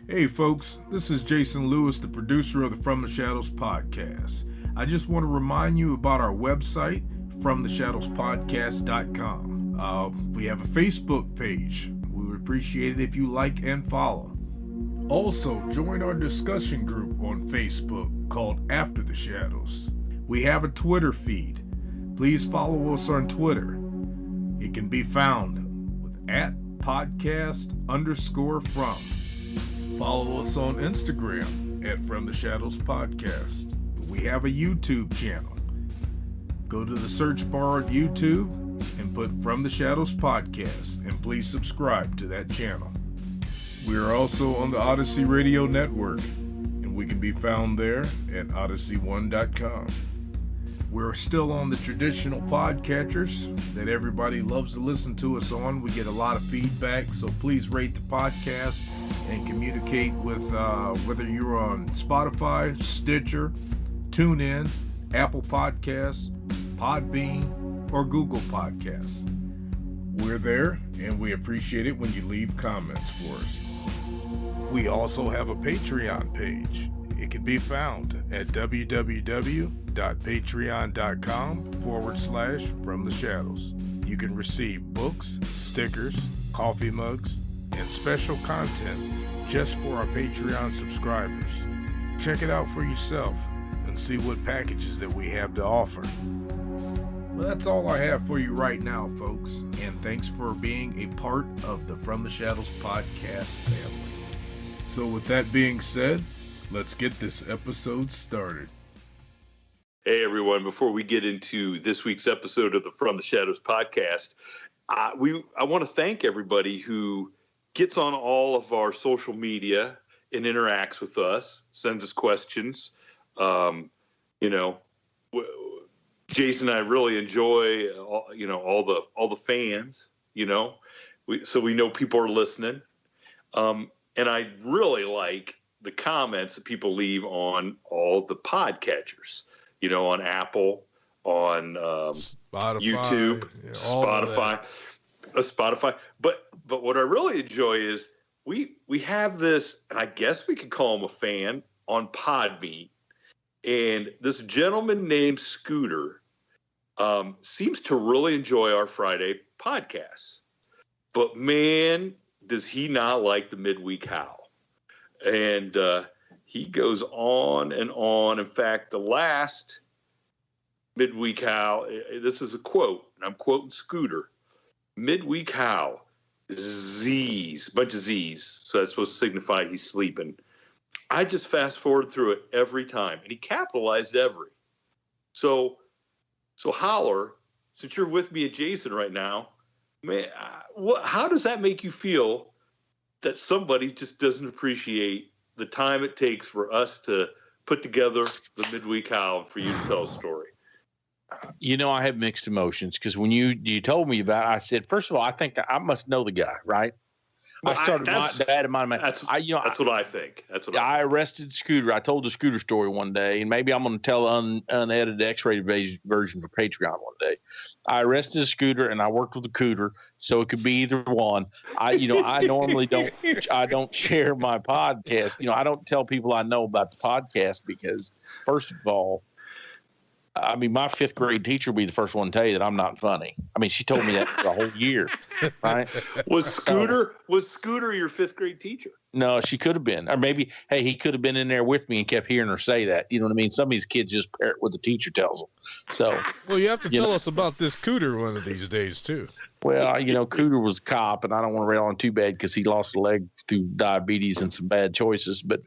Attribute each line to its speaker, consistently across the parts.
Speaker 1: Hey folks, this is Jason Lewis, the producer of the From the Shadows podcast. I just want to remind you about our website, FromTheShadowsPodcast.com. We have a Facebook page. We would appreciate it if you like and follow. Also, join our discussion group on Facebook called After the Shadows. We have a Twitter feed. Please follow us on Twitter. It can be found with @podcast_from. Follow us on Instagram at From the Shadows Podcast. We have a YouTube channel. Go to the search bar of YouTube and put From the Shadows Podcast, and please subscribe to that channel. We are also on the Odyssey Radio Network, and we can be found there at odyssey1.com. We're still on the traditional podcatchers that everybody loves to listen to us on. We get a lot of feedback, so please rate the podcast and communicate with whether you're on Spotify, Stitcher, TuneIn, Apple Podcasts, Podbean, or Google Podcasts. We're there, and we appreciate it when you leave comments for us. We also have a Patreon page. It can be found at www.patreon.com/FromTheShadows. You can receive books, stickers, coffee mugs, and special content just for our Patreon subscribers. Check it out for yourself and see what packages that we have to offer. Well, that's all I have for you right now, folks, and thanks for being a part of the From the Shadows podcast family. So with that being said, let's get this episode started.
Speaker 2: Hey everyone, before we get into this week's episode of the From the Shadows podcast, I want to thank everybody who gets on all of our social media and interacts with us, sends us questions. Jason and I really enjoy all the fans, so we know people are listening. And I really like the comments that people leave on all the podcatchers, on Apple, on
Speaker 1: Spotify,
Speaker 2: YouTube, Spotify. But what I really enjoy is we have this, and I guess we could call him a fan, on Podbean. And this gentleman named Scooter seems to really enjoy our Friday podcasts. But man, does he not like the midweek howl. And he goes on and on. In fact, the last midweek howl, this is a quote, and I'm quoting Scooter. Midweek howl, Z's, bunch of Z's. So that's supposed to signify he's sleeping. I just fast forward through it every time, and he capitalized every. So Holler, since you're with me and Jason right now, man, how does that make you feel that somebody just doesn't appreciate the time it takes for us to put together the midweek howl and for you to tell a story?
Speaker 3: I have mixed emotions because when you told me about it, I said, first of all, I think I must know the guy, right?
Speaker 2: Well,
Speaker 3: I started that's what I think. I arrested Scooter. I told the Scooter story one day, and maybe I'm going to tell an unedited X-rated version for Patreon one day. I arrested a Scooter, and I worked with a Cooter, so it could be either one. I normally don't share my podcast. I don't tell people I know about the podcast because, first of all, my fifth grade teacher will be the first one to tell you that I'm not funny. She told me that for the whole year, right?
Speaker 2: Was Scooter your fifth grade teacher?
Speaker 3: No, she could have been. Or maybe, hey, he could have been in there with me and kept hearing her say that. You know what I mean? Some of these kids just parrot what the teacher tells them. So,
Speaker 1: well, you have to tell us about this Cooter one of these days, too.
Speaker 3: Well, Cooter was a cop, and I don't want to rail on too bad because he lost a leg through diabetes and some bad choices. But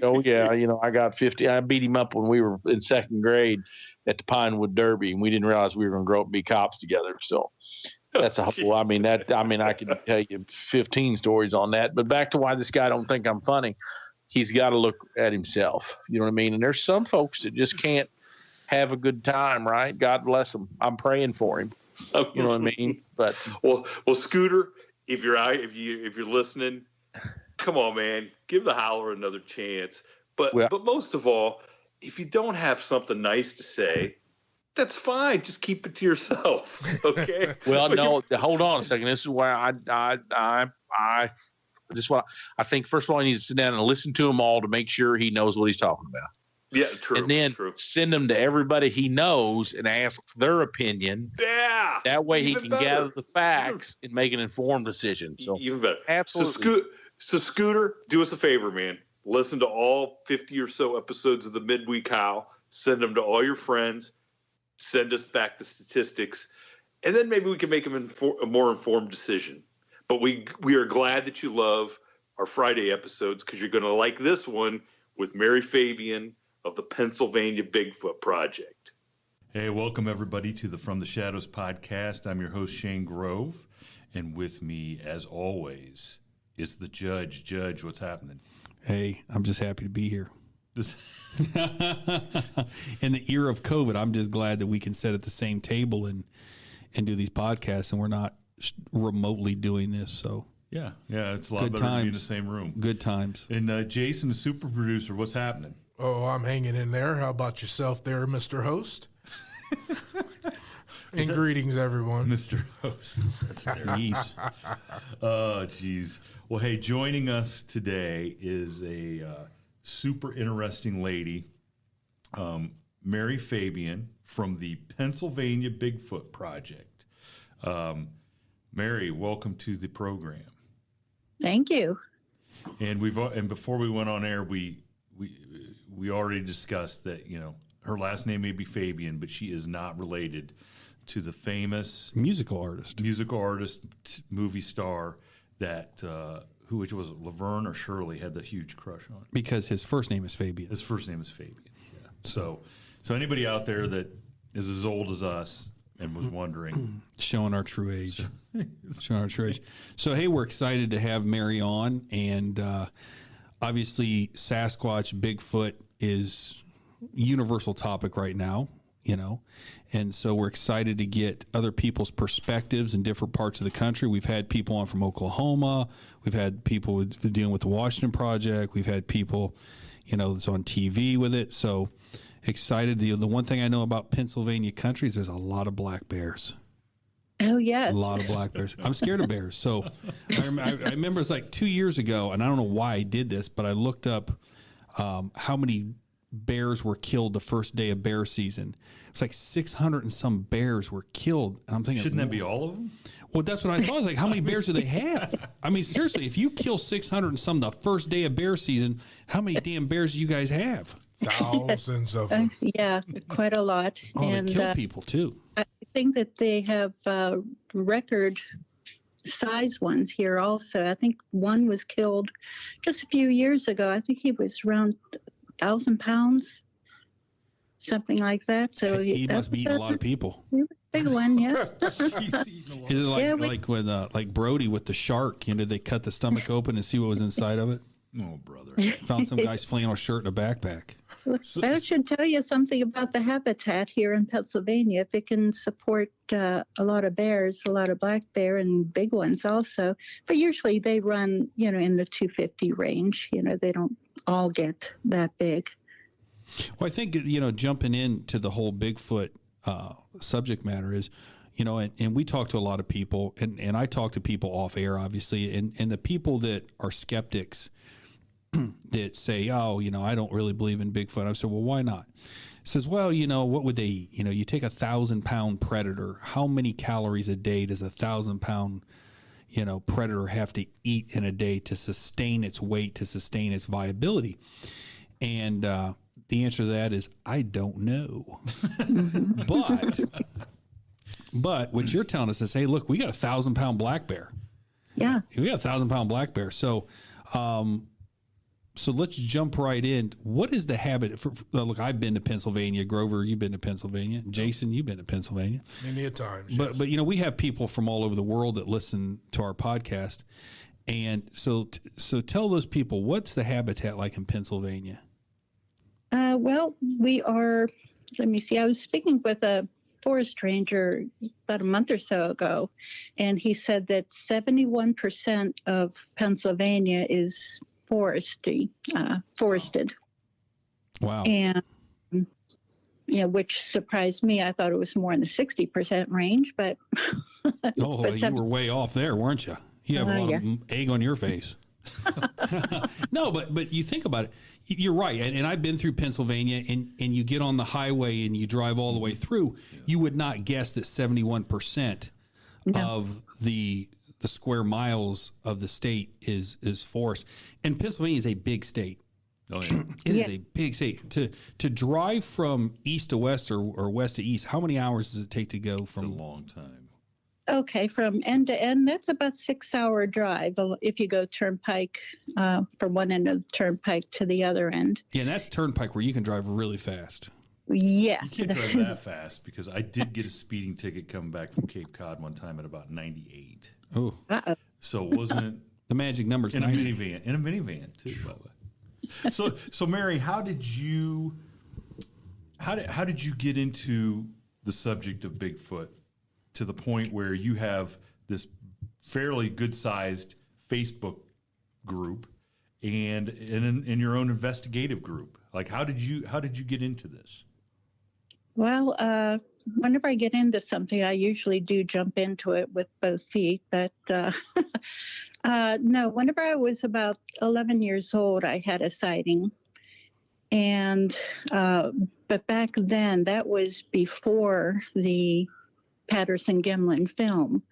Speaker 3: oh yeah, I got 50. I beat him up when we were in second grade at the Pinewood Derby, and we didn't realize we were going to grow up and be cops together. So that's a whole. I could tell you 15 stories on that. But back to why this guy don't think I'm funny. He's got to look at himself. You know what I mean? And there's some folks that just can't have a good time, right? God bless him. I'm praying for him. You know what I mean? But
Speaker 2: well, Scooter, if you're listening, come on, man, give the Howler another chance. But most of all, if you don't have something nice to say, that's fine. Just keep it to yourself. Okay.
Speaker 3: Well, no, hold on a second. This is where I This is what I think. First of all, he needs to sit down and listen to them all to make sure he knows what he's talking about.
Speaker 2: Yeah, true.
Speaker 3: And then send them to everybody he knows and ask their opinion.
Speaker 2: Yeah.
Speaker 3: That way he can gather the facts and make an informed decision. So
Speaker 2: even better.
Speaker 3: Absolutely.
Speaker 2: So Scooter, do us a favor, man. Listen to all 50 or so episodes of the Midweek Howl. Send them to all your friends. Send us back the statistics. And then maybe we can make a more informed decision. But we are glad that you love our Friday episodes because you're going to like this one with Mary Fabian of the Pennsylvania Bigfoot Project.
Speaker 4: Hey, welcome everybody to the From the Shadows podcast. I'm your host, Shane Grove. And with me, as always, is the Judge. Judge, what's happening?
Speaker 5: Hey, I'm just happy to be here. In the era of COVID, I'm just glad that we can sit at the same table and do these podcasts, and we're not remotely doing this. So
Speaker 4: yeah, it's a lot better to be in the same room.
Speaker 5: Good times.
Speaker 4: And Jason, the super producer, what's happening?
Speaker 1: Oh, I'm hanging in there. How about yourself there, Mr. Host? And greetings, everyone.
Speaker 4: Mr. Host. Jeez. Oh, geez. Well, hey, joining us today is a super interesting lady, Mary Fabian from the Pennsylvania Bigfoot Project. Mary, welcome to the program.
Speaker 6: Thank you.
Speaker 4: And before we went on air, we already discussed that, her last name may be Fabian, but she is not related to the famous
Speaker 5: musical artist,
Speaker 4: movie star that who was it, Laverne or Shirley had the huge crush on?
Speaker 5: Because his first name is Fabian.
Speaker 4: Yeah. So anybody out there that is as old as us and was wondering,
Speaker 5: showing our true age. So hey, we're excited to have Mary on, and obviously Sasquatch, Bigfoot is universal topic right now, and so we're excited to get other people's perspectives in different parts of the country. We've had people on from Oklahoma. We've had people dealing with the Washington Project. We've had people, that's on TV with it. So excited. The one thing I know about Pennsylvania country is there's a lot of black bears.
Speaker 6: Oh, yes.
Speaker 5: A lot of black bears. I'm scared of bears. So I remember it was like 2 years ago, and I don't know why I did this, but I looked up how many bears were killed the first day of bear season. It's like 600 and some bears were killed. And I'm thinking,
Speaker 4: shouldn't that be all of them?
Speaker 5: Well, that's what I thought. I was like, how many bears do they have? I mean, seriously, if you kill 600 and some the first day of bear season, how many damn bears do you guys have?
Speaker 1: Thousands of them.
Speaker 6: Yeah, quite a lot.
Speaker 5: Oh, and they kill people too.
Speaker 6: I think that they have record size ones here also. I think one was killed just a few years ago. I think he was around 1,000 pounds, something like that. So
Speaker 5: he must be eating a lot of people.
Speaker 6: Big one, yeah.
Speaker 5: Is it like with like Brody with the shark? Did they cut the stomach open and see what was inside of it?
Speaker 4: Oh, brother!
Speaker 5: Found some guy's flannel shirt in a backpack.
Speaker 6: I should tell you something about the habitat here in Pennsylvania. If it can support a lot of bears, a lot of black bear and big ones also, but usually they run, in the 250 range. They don't all get that big.
Speaker 5: Well, I think, jumping into the whole Bigfoot subject matter is, and we talk to a lot of people, and I talk to people off air, obviously, and the people that are skeptics that say, oh, I don't really believe in Bigfoot. I said, well, why not? It says, well, what would they eat? You take 1,000-pound predator. How many calories a day does 1,000-pound, predator have to eat in a day to sustain its weight, to sustain its viability? And the answer to that is, I don't know. But what you're telling us is, hey, look, we got 1,000-pound black bear.
Speaker 6: Yeah.
Speaker 5: We got 1,000-pound black bear. So, so let's jump right in. What is the habit? Look, I've been to Pennsylvania. Grover, you've been to Pennsylvania. Jason, you've been to Pennsylvania.
Speaker 1: Many a times.
Speaker 5: But we have people from all over the world that listen to our podcast, and so tell those people, what's the habitat like in Pennsylvania?
Speaker 6: Well, we are. Let me see. I was speaking with a forest ranger about a month or so ago, and he said that 71% of Pennsylvania is forested.
Speaker 5: Wow.
Speaker 6: And which surprised me. I thought it was more in the 60% range, but
Speaker 5: you were way off there, weren't you? You have a lot of egg on your face. No, but you think about it. You're right, and I've been through Pennsylvania, and you get on the highway and you drive all the way through. You would not guess that 71% of the square miles of the state is forest, and Pennsylvania is a big state.
Speaker 4: Oh yeah,
Speaker 5: it is a big state. To drive from east to west or west to east, how many hours does it take to go from?
Speaker 4: It's a long time.
Speaker 6: Okay, from end to end, that's about 6-hour drive if you go turnpike from one end of the turnpike to the other end.
Speaker 5: Yeah, and that's turnpike where you can drive really fast.
Speaker 6: Yes.
Speaker 4: You can't drive that fast because I did get a speeding ticket coming back from Cape Cod one time at about 98.
Speaker 5: Oh.
Speaker 6: Uh-oh.
Speaker 4: So wasn't it
Speaker 5: the magic number's
Speaker 4: in
Speaker 5: 90.
Speaker 4: a minivan? In a minivan too, by the way. So Mary, how did you get into the subject of Bigfoot to the point where you have this fairly good-sized Facebook group and in your own investigative group? Like, how did you get into this?
Speaker 6: Well, whenever I get into something, I usually do jump into it with both feet. But no, whenever I was about 11 years old, I had a sighting. And but back then, that was before the Patterson-Gimlin film.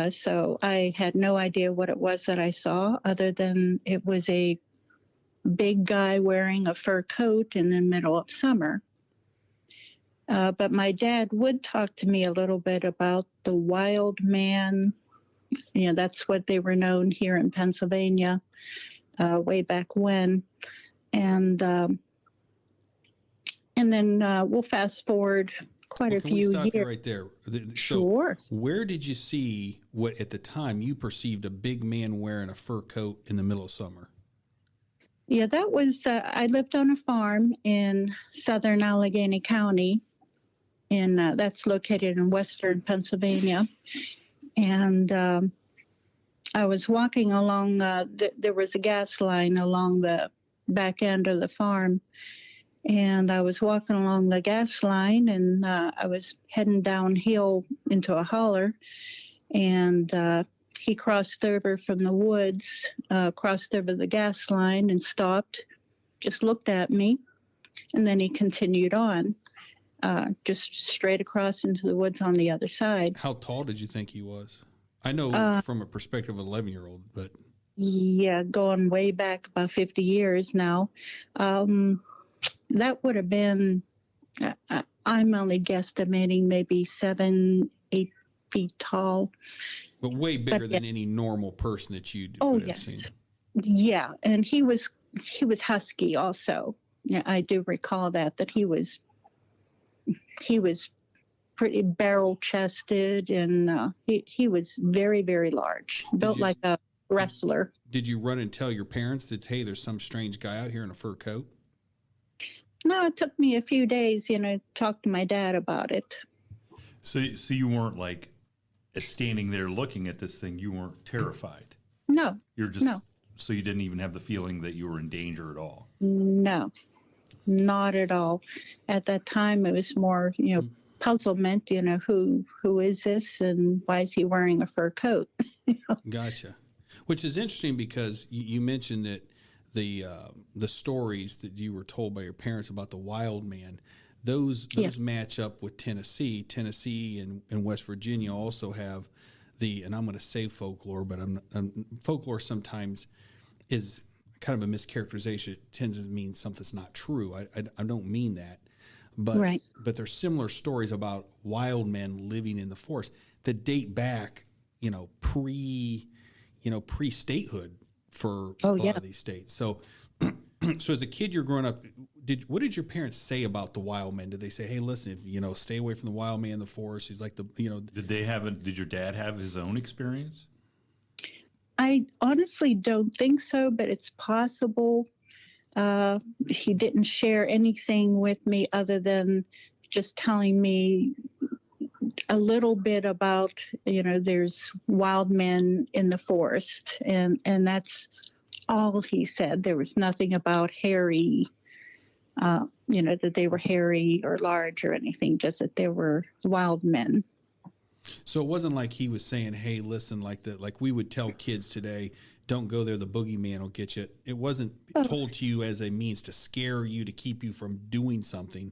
Speaker 6: So I had no idea what it was that I saw, other than it was a big guy wearing a fur coat in the middle of summer. But my dad would talk to me a little bit about the wild man. You know, that's what they were known here in Pennsylvania way back when. And then we'll fast forward quite a few years. Can we stop you
Speaker 5: right there?
Speaker 6: Sure.
Speaker 5: So where did you see what at the time you perceived a big man wearing a fur coat in the middle of summer?
Speaker 6: Yeah, that was, I lived on a farm in southern Allegheny County, and that's located in western Pennsylvania. And I was walking along, there was a gas line along the back end of the farm. And I was walking along the gas line, and I was heading downhill into a holler. And he crossed over from the woods, crossed over the gas line and stopped, just looked at me. And then he continued on, just straight across into the woods on the other side.
Speaker 5: How tall did you think he was? I know from a perspective of an 11-year-old, but.
Speaker 6: Yeah, going way back about 50 years now. That would have been, I'm only guesstimating maybe 7-8 feet tall.
Speaker 5: But way bigger than any normal person that you would have seen.
Speaker 6: Yeah, and he was husky also. Yeah, I do recall that he was pretty barrel-chested, and he was very, very large, built like a wrestler.
Speaker 5: Did you run and tell your parents that, hey, there's some strange guy out here in a fur coat?
Speaker 6: No, it took me a few days, to talk to my dad about it.
Speaker 4: So you weren't like standing there looking at this thing. You weren't terrified.
Speaker 6: No.
Speaker 4: You're just no. So you didn't even have the feeling that you were in danger at all.
Speaker 6: No, not at all. At that time, it was more, puzzlement. Who is this, and why is he wearing a fur coat?
Speaker 5: Gotcha. Which is interesting because you mentioned that the stories that you were told by your parents about the wild man, those match up with Tennessee. Tennessee and West Virginia also have and I'm going to say folklore, but folklore sometimes is kind of a mischaracterization. It tends to mean something's not true. I don't mean that, but there's similar stories about wild men living in the forest that date back, pre-statehood for a lot of these states. So as a kid, you're growing up. What did your parents say about the wild men? Did they say, "Hey, listen, stay away from the wild man in the forest"? He's like Did your dad have his own experience?
Speaker 6: I honestly don't think so, but it's possible. He didn't share anything with me other than just telling me a little bit about, there's wild men in the forest, and that's all he said. There was nothing about hairy, that they were hairy or large or anything, just that there were wild men.
Speaker 5: So it wasn't like he was saying, "Hey, listen," like we would tell kids today, don't go there, the boogeyman will get you. It wasn't told to you as a means to scare you, to keep you from doing something.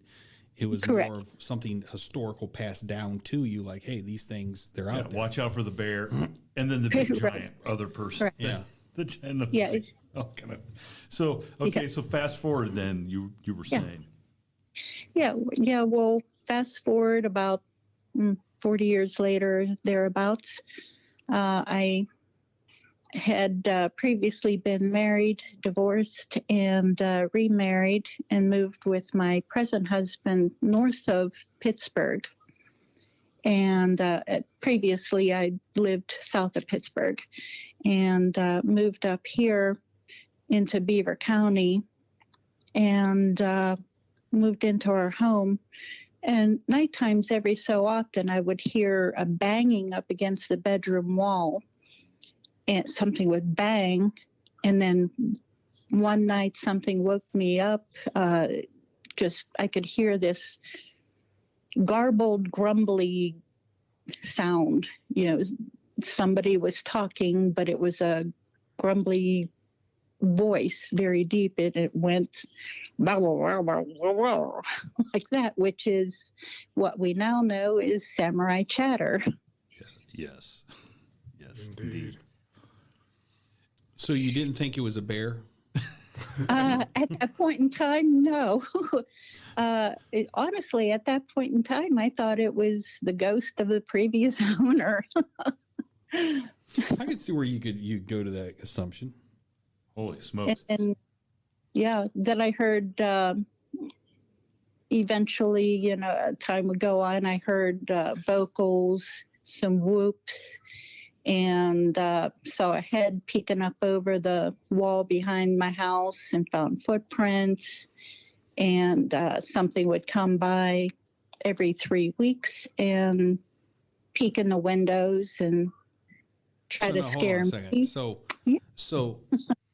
Speaker 5: It was more of something historical passed down to you, like, hey, these things, they're out there.
Speaker 4: Watch out for the bear, and then the big giant other person.
Speaker 5: Yeah.
Speaker 4: The giant.
Speaker 6: Yeah.
Speaker 4: So so fast forward. Then you were saying.
Speaker 6: Yeah. Well, fast forward about 40 years later, thereabouts. I had previously been married, divorced, and remarried, and moved with my present husband north of Pittsburgh. And previously, I lived south of Pittsburgh, and moved up here into Beaver County, and moved into our home. And night times, every so often, I would hear a banging up against the bedroom wall, and something would bang. And then one night, something woke me up. I could hear this garbled, grumbly sound. Somebody was talking, but it was a grumbly voice, very deep. It went like that, which is what we now know is samurai chatter.
Speaker 4: Yes, indeed.
Speaker 5: So you didn't think it was a bear?
Speaker 6: At that point in time, no. Honestly, at that point in time, I thought it was the ghost of the previous owner.
Speaker 5: I could see where you go to that assumption.
Speaker 4: Holy smokes!
Speaker 6: And then I heard. Eventually, time would go on. I heard vocals, some whoops. And saw a head peeking up over the wall behind my house, and found footprints. And something would come by every 3 weeks and peek in the windows and try to scare me.
Speaker 5: So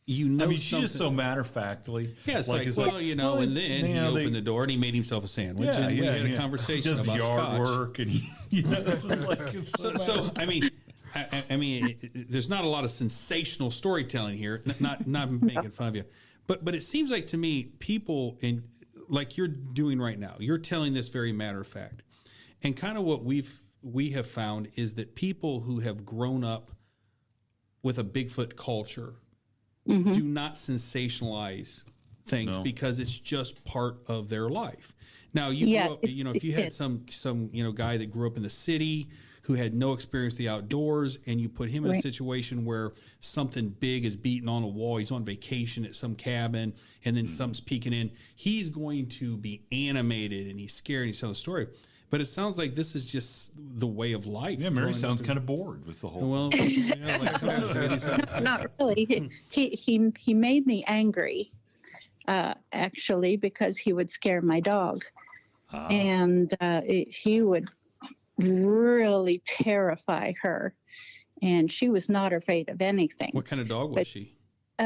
Speaker 4: she's just so matter-of-factly.
Speaker 5: Yeah, it's and then he opened the door and he made himself a sandwich, and we had a conversation about yard work,
Speaker 4: and this is like
Speaker 5: so. I mean, there's not a lot of sensational storytelling here. Not making fun of you, but it seems like to me, people like you're doing right now, you're telling this very matter of fact, and kind of what we have found is that people who have grown up with a Bigfoot culture do not sensationalize things because it's just part of their life. Now you grew up, if you had some guy that grew up in the city who had no experience with the outdoors, and you put him in a situation where something big is beating on a wall, he's on vacation at some cabin, and then something's peeking in, he's going to be animated and he's scared and he's telling a story. But it sounds like this is just the way of life.
Speaker 4: Yeah, Mary sounds kind of bored with the whole
Speaker 5: thing.
Speaker 6: Not really. He made me angry, actually, because he would scare my dog. And he would really terrify her, and she was not afraid of anything.
Speaker 5: What kind of dog was she?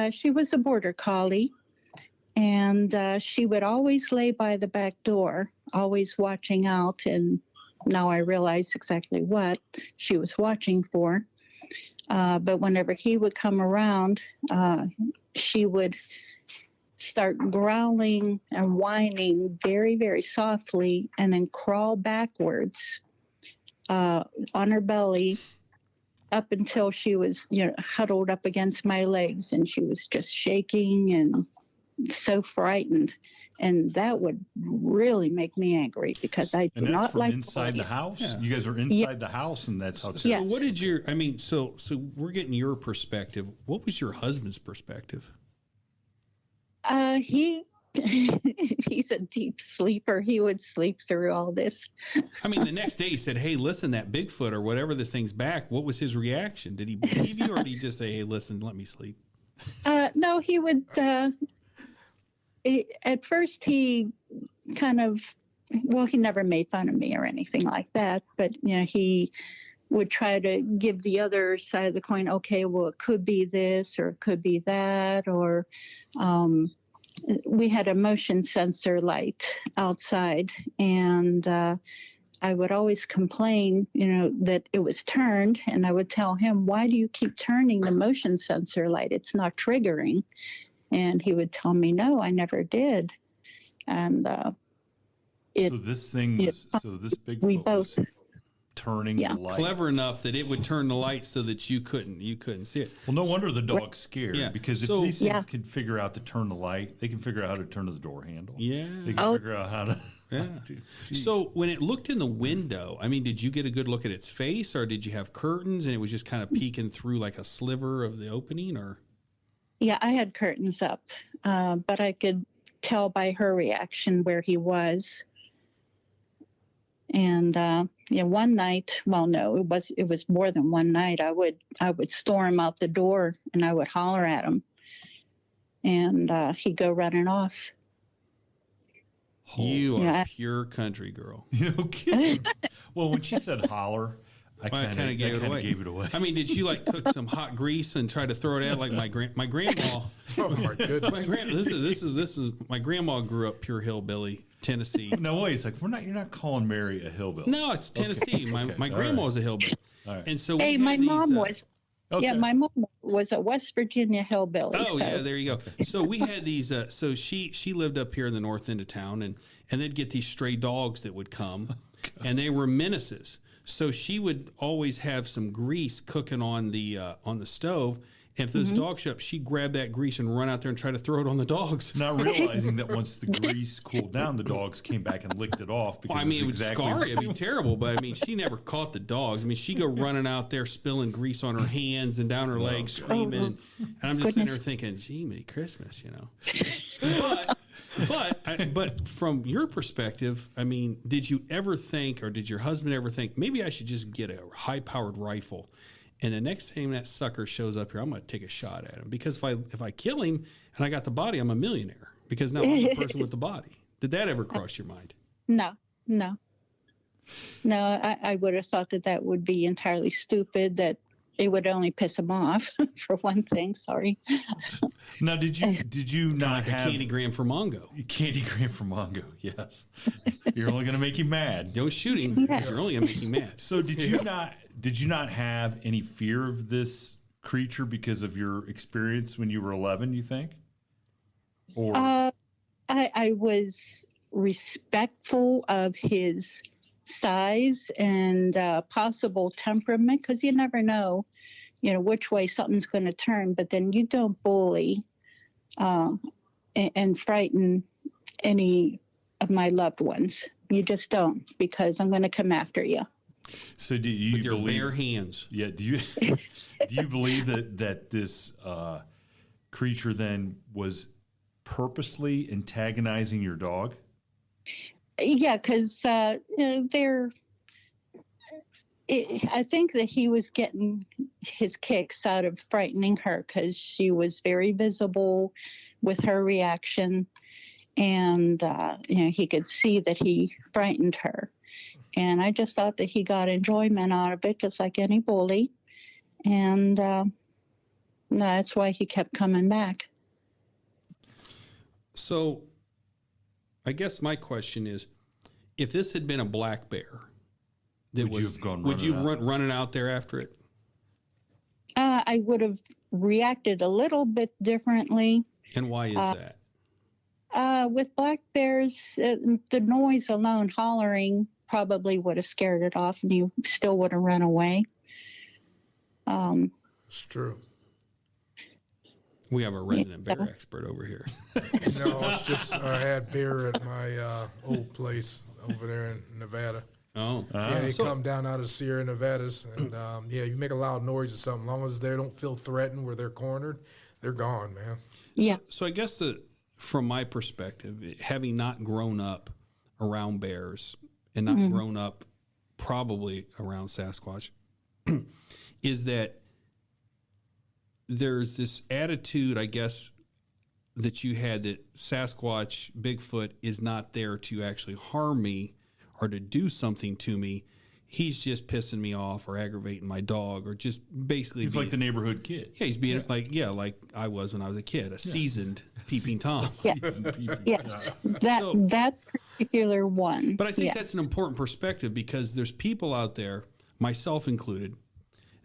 Speaker 6: She was a border collie, and she would always lay by the back door, always watching out, and now I realize exactly what she was watching for. But whenever he would come around, she would start growling and whining very, very softly, and then crawl backwards on her belly up until she was, huddled up against my legs, and she was just shaking and so frightened. And that would really make me angry, because I do not like
Speaker 4: inside the house. Yeah. You guys are inside the house, and that's how.
Speaker 5: So what did so we're getting your perspective. What was your husband's perspective?
Speaker 6: He's a deep sleeper. He would sleep through all this.
Speaker 5: I mean, the next day he said, "Hey, listen, that Bigfoot or whatever this thing's back." What was his reaction? Did he believe you, or did he just say, "Hey, listen, let me sleep"?
Speaker 6: No, he would. At first, he kind of, he never made fun of me or anything like that. But he would try to give the other side of the coin. Okay, well, it could be this, or it could be that, or. We had a motion sensor light outside, and I would always complain, that it was turned, and I would tell him, "Why do you keep turning the motion sensor light? It's not triggering." And he would tell me, "No, I never did." And
Speaker 4: so this Bigfoot was turning the light.
Speaker 5: Clever enough that it would turn the light so that you couldn't see it.
Speaker 4: Well, no wonder the dog's scared, because if these things can figure out to turn the light, they can figure out how to turn the door handle.
Speaker 5: Yeah.
Speaker 4: They can figure out how to.
Speaker 5: Yeah. So when it looked in the window, I mean, did you get a good look at its face, or did you have curtains and it was just kind of peeking through like a sliver of the opening, or?
Speaker 6: Yeah, I had curtains up, but I could tell by her reaction where he was. And one night, well, no, it was more than one night. I would storm out the door and I would holler at him, and he'd go running off.
Speaker 5: You are a pure country girl.
Speaker 4: No kidding. Well, when she said holler, I kind of gave it away.
Speaker 5: I mean, did she like cook some hot grease and try to throw it out like my grandma?
Speaker 1: Oh my goodness!
Speaker 5: This is my grandma grew up pure hillbilly, Tennessee.
Speaker 4: No way. It's like you're not calling Mary a hillbilly.
Speaker 5: No, it's Tennessee. Okay. My grandma was a hillbilly.
Speaker 4: All right.
Speaker 5: And so
Speaker 6: my mom was. Okay. Yeah, my mom was a West Virginia hillbilly.
Speaker 5: Oh, yeah, there you go. So we had these. So she lived up here in the north end of town, and they'd get these stray dogs that would come, and they were menaces. So she would always have some grease cooking on the stove. And if those dogs show up, she'd grab that grease and run out there and try to throw it on the dogs.
Speaker 4: Not realizing that once the grease cooled down, the dogs came back and licked it off. Because
Speaker 5: it would scar you. It'd be terrible. But, I mean, she never caught the dogs. I mean, she'd go running out there spilling grease on her hands and down her legs, screaming. And I'm just sitting there thinking, gee, Merry Christmas, But from your perspective, I mean, did you ever think, or did your husband ever think, maybe I should just get a high-powered rifle, and the next time that sucker shows up here, I'm going to take a shot at him? Because if I kill him and I got the body, I'm a millionaire, because now I'm the person with the body. Did that ever cross your mind?
Speaker 6: No. I would have thought that would be entirely stupid, that it would only piss him off, for one thing. Sorry.
Speaker 4: Now, did you not have
Speaker 5: a candygram for Mongo?
Speaker 4: Candygram for Mongo, yes. You're only going to make him mad.
Speaker 5: Don't shoot him, because you're only going to make him mad.
Speaker 4: So did you not have any fear of this creature because of your experience when you were 11, you think? Or
Speaker 6: I was respectful of his size and possible temperament, because you never know, which way something's going to turn. But then you don't bully and frighten any of my loved ones. You just don't, because I'm going to come after you.
Speaker 4: So do you
Speaker 5: with your
Speaker 4: believe,
Speaker 5: bare hands?
Speaker 4: Yeah. Do you believe that this creature then was purposely antagonizing your dog?
Speaker 6: Yeah, because I think that he was getting his kicks out of frightening her, because she was very visible with her reaction, and he could see that he frightened her. And I just thought that he got enjoyment out of it, just like any bully. And that's why he kept coming back.
Speaker 5: So I guess my question is, if this had been a black bear, would you have running out there after it?
Speaker 6: I would have reacted a little bit differently.
Speaker 5: And why is that?
Speaker 6: With black bears, the noise alone, hollering, probably would have scared it off, and you still would have run away.
Speaker 1: It's true.
Speaker 5: We have a resident bear expert over here.
Speaker 1: No, it's just I had bear at my old place over there in Nevada.
Speaker 5: Oh.
Speaker 1: Yeah, they come down out of Sierra Nevadas, and you make a loud noise or something. As long as they don't feel threatened where they're cornered, they're gone, man.
Speaker 6: Yeah.
Speaker 5: So I guess from my perspective, having not grown up around bears and not grown up probably around Sasquatch, is that there's this attitude, I guess, that you had that Sasquatch, Bigfoot, is not there to actually harm me or to do something to me. He's just pissing me off or aggravating my dog, or just basically
Speaker 4: he's like the neighborhood kid.
Speaker 5: Yeah, he's being like I was when I was a kid, seasoned Peeping Tom.
Speaker 6: Yes, yes. That particular one.
Speaker 5: But I think that's an important perspective, because there's people out there, myself included,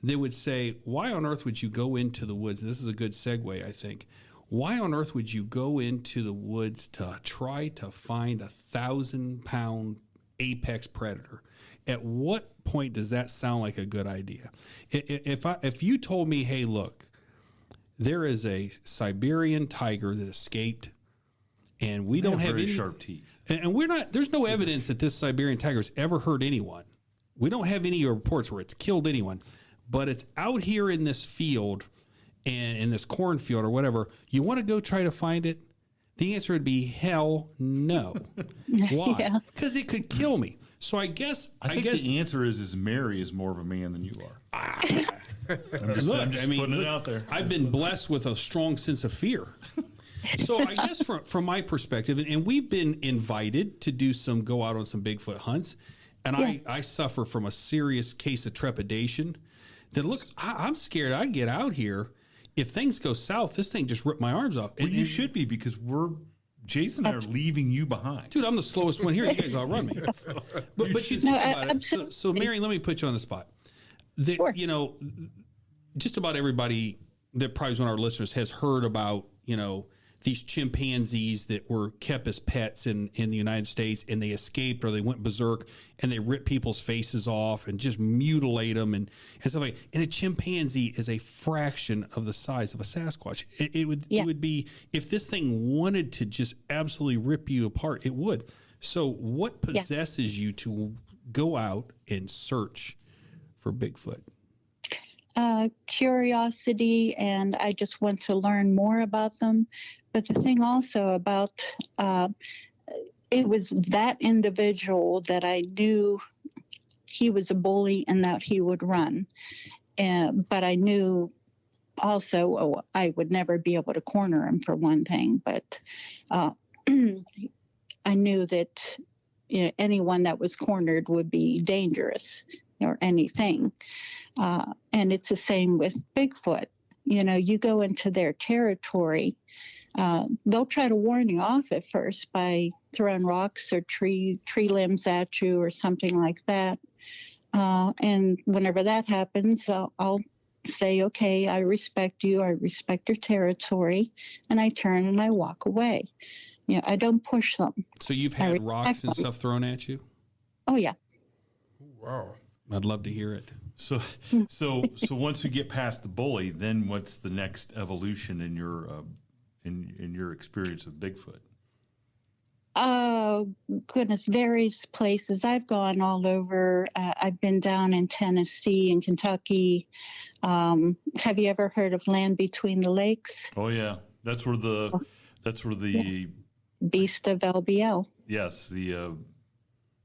Speaker 5: they would say, why on earth would you go into the woods? This is a good segue, I think. Why on earth would you go into the woods to try to find 1,000-pound apex predator? At what point does that sound like a good idea? If you told me, hey, look, there is a Siberian tiger that escaped, and we don't have
Speaker 4: very
Speaker 5: any
Speaker 4: sharp teeth,
Speaker 5: and we're not, there's no evidence that this Siberian tiger has ever hurt anyone. We don't have any reports where it's killed anyone, but it's out here in this field and in this cornfield or whatever. You want to go try to find it? The answer would be hell no. Why? Because it could kill me. So I guess
Speaker 4: the answer is Mary is more of a man than you are. I'm just putting it out there.
Speaker 5: I've been blessed with a strong sense of fear. So I guess from my perspective, and we've been invited to go out on some Bigfoot hunts, and I suffer from a serious case of trepidation. That look, I'm scared. I get out here. If things go south, this thing just ripped my arms off.
Speaker 4: Well, you should be, because Jason and I are leaving you behind.
Speaker 5: Dude, I'm the slowest one here. You guys outrun me. But you think about it. So Mary, let me put you on the spot.
Speaker 6: Sure.
Speaker 5: You know, just about everybody that probably is one of our listeners has heard about, these chimpanzees that were kept as pets in the United States, and they escaped or they went berserk and they ripped people's faces off and just mutilate them and stuff like that. And a chimpanzee is a fraction of the size of a Sasquatch. It would be, if this thing wanted to just absolutely rip you apart, it would. So what possesses you to go out and search for Bigfoot?
Speaker 6: Curiosity, and I just want to learn more about them. But the thing also about it was that individual that I knew he was a bully and that he would run. But I knew also I would never be able to corner him, for one thing. But I knew that anyone that was cornered would be dangerous, or anything. And it's the same with Bigfoot. You go into their territory, they'll try to warn you off at first by throwing rocks or tree limbs at you or something like that. And whenever that happens, I'll say, okay, I respect you. I respect your territory. And I turn and I walk away. I don't push them.
Speaker 5: So you've had rocks and stuff thrown at you?
Speaker 6: Oh, yeah.
Speaker 1: Wow.
Speaker 5: I'd love to hear it.
Speaker 4: So once we get past the bully, then what's the next evolution in your in your experience with Bigfoot?
Speaker 6: Oh, goodness, various places. I've gone all over. I've been down in Tennessee and Kentucky. Have you ever heard of Land Between the Lakes?
Speaker 4: Oh yeah, that's where the
Speaker 6: Beast of LBL.
Speaker 4: Yes, the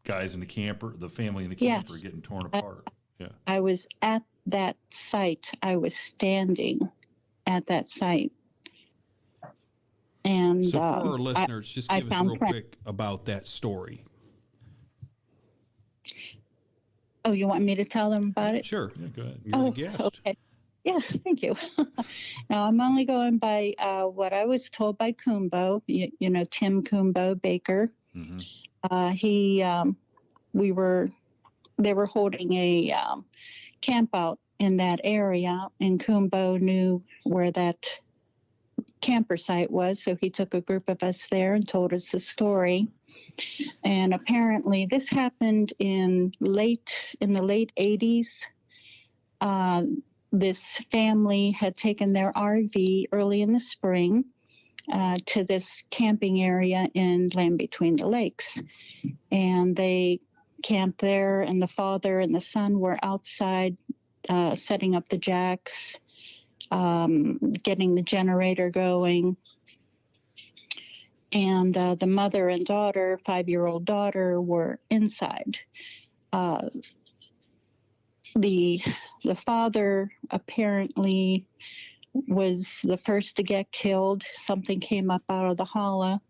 Speaker 4: guys in the camper, the family in the camper, getting torn apart. Yeah,
Speaker 6: I was at that site. I was standing at that site. And
Speaker 5: so for our listeners, just give us real quick about that story.
Speaker 6: Oh, you want me to tell them about it?
Speaker 5: Sure.
Speaker 4: Yeah, go ahead.
Speaker 5: You're the guest.
Speaker 6: Okay. Yeah, thank you. Now, I'm only going by what I was told by Kumbo, Tim Kumbo Baker. Mm-hmm. They were holding a camp out in that area, and Kumbo knew where that camper site was, so he took a group of us there and told us the story. And apparently this happened in the late 80s. This family had taken their RV early in the spring to this camping area in Land Between the Lakes, and they camped there, and the father and the son were outside setting up the jacks, getting the generator going. And the mother and daughter, 5-year-old daughter, were inside. The father apparently was the first to get killed. Something came up out of the hollow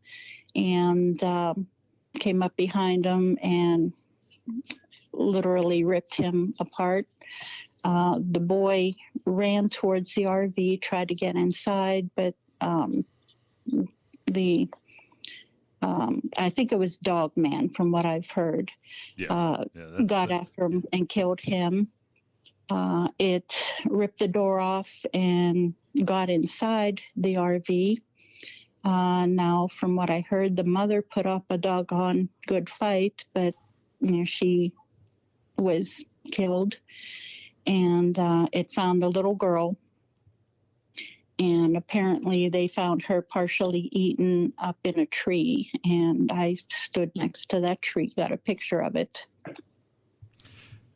Speaker 6: and came up behind him and literally ripped him apart. The boy ran towards the RV, tried to get inside, but the I think it was Dog Man, from what I've heard, got after him and killed him. It ripped the door off and got inside the RV. Now, from what I heard, the mother put up a doggone good fight, but she was killed. And it found the little girl. And apparently they found her partially eaten up in a tree. And I stood next to that tree, got a picture of it.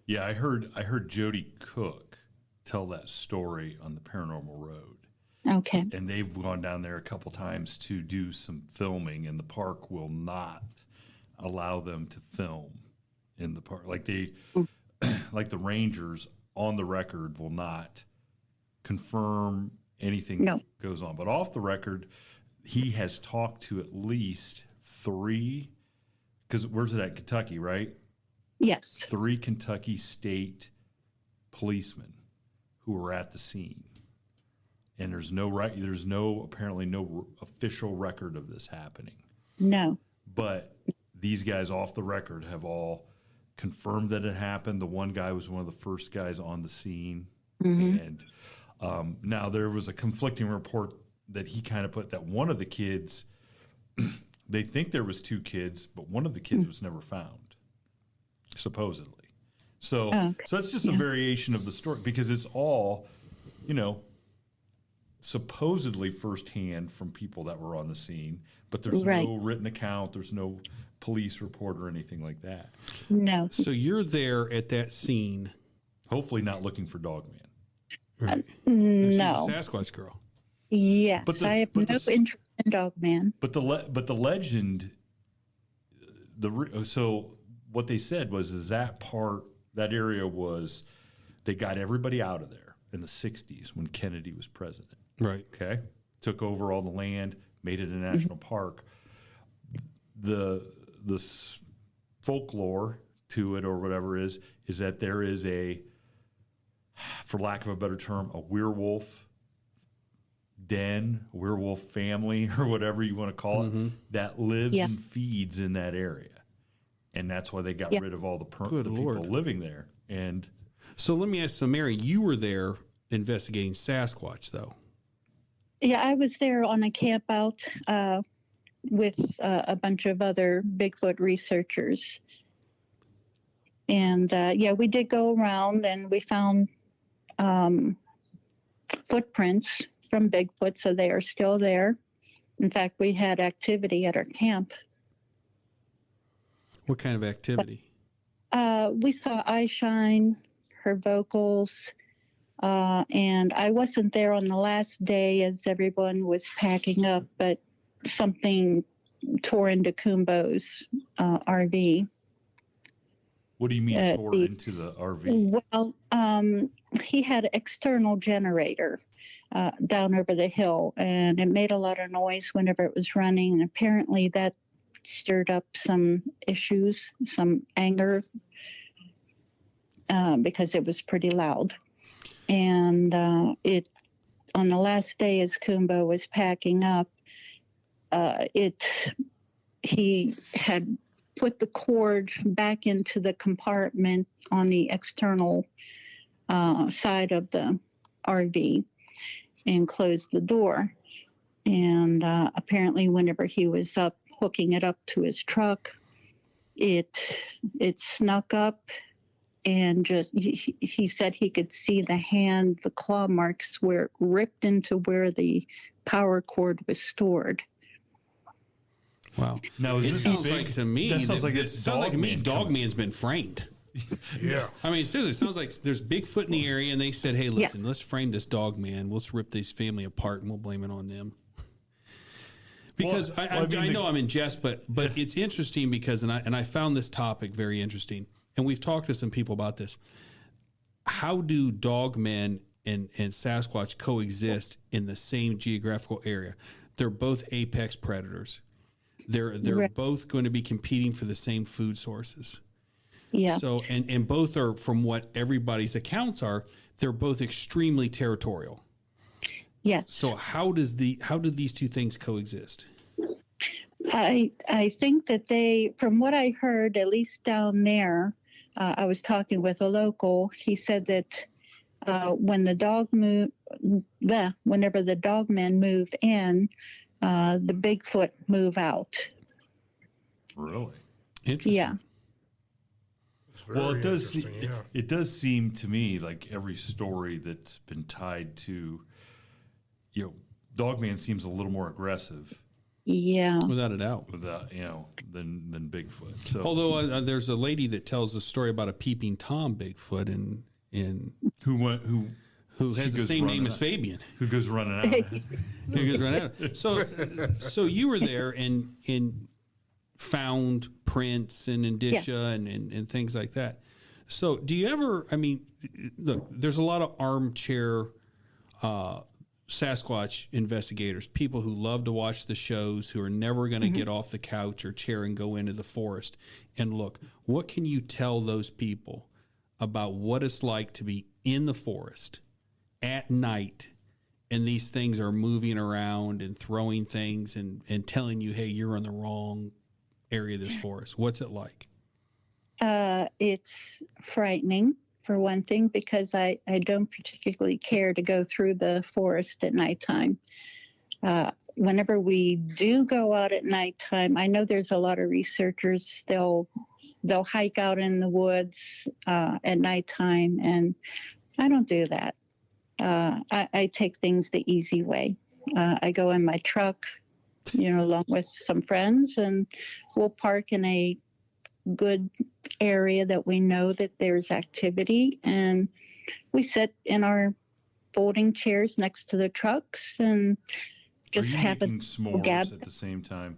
Speaker 4: Yeah, I heard Jody Cook tell that story on the Paranormal Road.
Speaker 6: Okay.
Speaker 4: And they've gone down there a couple times to do some filming, and the park will not allow them to film in the park. Like like the rangers on the record will not confirm anything goes on. But off the record, he has talked to at least 3, because where's it at? Kentucky, right?
Speaker 6: Yes.
Speaker 4: 3 Kentucky state policemen who were at the scene. And there's apparently no official record of this happening. No. But these guys off the record have all confirmed that it happened. The one guy was one of the first guys on the scene. Mm-hmm. And now there was a conflicting report that he kind of put that one of the kids, they think there was 2 kids, but one of the kids was never found, supposedly. So it's just a variation of the story, because it's all, supposedly firsthand from people that were on the scene, but there's no written account, there's no police report or anything like that.
Speaker 6: No.
Speaker 5: So you're there at that scene,
Speaker 4: hopefully not looking for Dogman.
Speaker 5: Right.
Speaker 6: No.
Speaker 5: She's a Sasquatch girl.
Speaker 6: Yes, I have no interest in Dogman.
Speaker 4: But the legend, so what they said was that area was, they got everybody out of there in the 60s when Kennedy was president.
Speaker 5: Right.
Speaker 4: Okay. Took over all the land, made it a national park. The folklore to it, or whatever, is that there is a, for lack of a better term, a werewolf den, a werewolf family, or whatever you want to call it, that lives and feeds in that area. And that's why they got rid of all the people living there. And
Speaker 5: so let me ask, so Mary, you were there investigating Sasquatch, though.
Speaker 6: Yeah, I was there on a camp out with a bunch of other Bigfoot researchers. And we did go around, and we found footprints from Bigfoot, so they are still there. In fact, we had activity at our camp.
Speaker 5: What kind of activity?
Speaker 6: We saw eye shine, her vocals, and I wasn't there on the last day as everyone was packing up, but something tore into Kumbo's RV.
Speaker 4: What do you mean tore into the RV?
Speaker 6: Well, he had an external generator down over the hill, and it made a lot of noise whenever it was running, and apparently that stirred up some issues, some anger, because it was pretty loud. And it, on the last day as Kumbo was packing up, he had put the cord back into the compartment on the external side of the RV and closed the door. And apparently whenever he was up hooking it up to his truck, it snuck up, and just he said he could see the claw marks where it ripped into where the power cord was stored.
Speaker 5: Wow.
Speaker 4: Now,
Speaker 5: it sounds like to me Dogman's been framed.
Speaker 1: Yeah.
Speaker 5: I mean, seriously, it sounds like there's Bigfoot in the area, and they said, hey, listen, let's frame this Dogman. Let's rip this family apart, and we'll blame it on them. Because I know I'm in jest, but it's interesting because, and I found this topic very interesting, and we've talked to some people about this. How do Dogmen and Sasquatch coexist in the same geographical area? They're both apex predators. They're both going to be competing for the same food sources. Yeah. So and both are, from what everybody's accounts are, they're both extremely territorial.
Speaker 6: Yes.
Speaker 5: So how do these two things coexist?
Speaker 6: I think that from what I heard, at least down there, I was talking with a local. He said that whenever the dogmen move in, the Bigfoot move out.
Speaker 4: Really?
Speaker 5: Interesting.
Speaker 6: Yeah.
Speaker 4: Well, it does. It does seem to me like every story that's been tied to, Dogman seems a little more aggressive.
Speaker 6: Yeah,
Speaker 5: without a doubt.
Speaker 4: Than Bigfoot. So,
Speaker 5: although there's a lady that tells a story about a peeping Tom Bigfoot who has the same name as Fabian,
Speaker 4: who goes running out.
Speaker 5: So you were there and found prints and indicia and things like that. So do you ever? I mean, look, there's a lot of armchair Sasquatch investigators, people who love to watch the shows, who are never going to get off the couch or chair and go into the forest and look. What can you tell those people about what it's like to be in the forest at night and these things are moving around and throwing things and telling you, hey, you're in the wrong area of this forest? What's it like?
Speaker 6: It's frightening, for one thing, because I don't particularly care to go through the forest at nighttime. Whenever we do go out at nighttime, I know there's a lot of researchers, they'll hike out in the woods at nighttime, and I don't do that. I take things the easy way. I go in my truck, along with some friends, and we'll park in a good area that we know that there's activity, and we sit in our folding chairs next to the trucks and just have a
Speaker 4: s'mores at the same time.